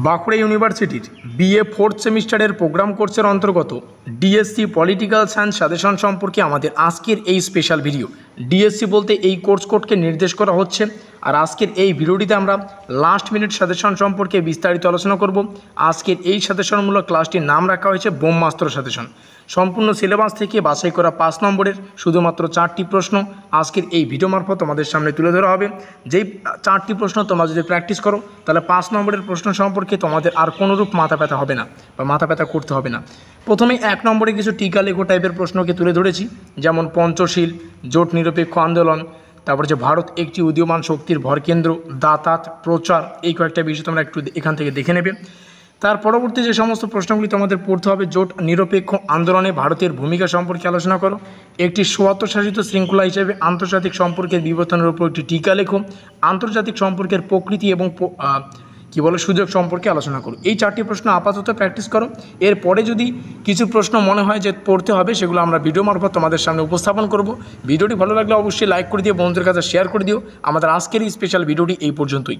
বাঁকুড়া ইউনিভার্সিটির BA fourth সেমিস্টারের programme কোর্সের অন্তর্গত ডিএসসি পলিটিক্যাল সায়েন্স সাজেশন সম্পর্কে আমাদের আজকের এই স্পেশাল ভিডিও। ডিএসসি বলতে এই কোর্স কোডকে নির্দেশ করা হচ্ছে। আর আজকের এই ভিডিওটিতে আমরা লাস্ট মিনিট সাজেশন সম্পর্কে বিস্তারিত আলোচনা করব। আজকের এই সাজেশনমূলক ক্লাসটির নাম রাখা হয়েছে ব্রহ্মাস্ত্র সাজেশন। সম্পূর্ণ সিলেবাস থেকে বাছাই করা 5 নম্বরের শুধুমাত্র 4টি প্রশ্ন আজকের এই ভিডিও মারফত তোমাদের সামনে তুলে ধরা হবে। যেই 4টি প্রশ্ন তোমরা যদি প্র্যাকটিস করো তাহলে 5 নম্বরের প্রশ্ন সম্পর্কে তোমাদের আর কোনোরূপ মাথা ব্যথা হবে না বা মাথা ব্যথা করতে হবে না। প্রথমে 1 নম্বরে কিছু টিকা লেখো টাইপের প্রশ্নকে তুলে ধরেছি, যেমন পঞ্চশীল, জোট নিরপেক্ষ আন্দোলন, তারপর যে ভারত একটি উদীয়মান শক্তির ভরকেন্দ্র, দাতাত, প্রচার, এই কয়েকটা বিষয় তোমরা একটু এখান থেকে দেখে নেবে। তার পরবর্তী যে সমস্ত প্রশ্নগুলি তোমাদের পড়তে হবে, জোট নিরপেক্ষ আন্দোলনে ভারতের ভূমিকা সম্পর্কে আলোচনা করো, একটি স্বায়ত্তশাসিত শৃঙ্খলা হিসেবে আন্তর্জাতিক সম্পর্কের বিবর্তনের উপর একটি টিকা লেখো, আন্তর্জাতিক সম্পর্কের প্রকৃতি এবং সুযোগ সম্পর্কে আলোচনা করো। এই 4টি প্রশ্ন আপাতত প্র্যাকটিস করো। এরপরে যদি কিছু প্রশ্ন মনে হয় যে পড়তে হবে, সেগুলো আমরা ভিডিও মারফত তোমাদের সামনে উপস্থাপন করব। ভিডিওটি ভালো লাগলে অবশ্যই লাইক করে দিও, বন্ধুদের কাছে শেয়ার করে দিও। আমাদের আজকের এই স্পেশাল ভিডিওটি এই পর্যন্তই।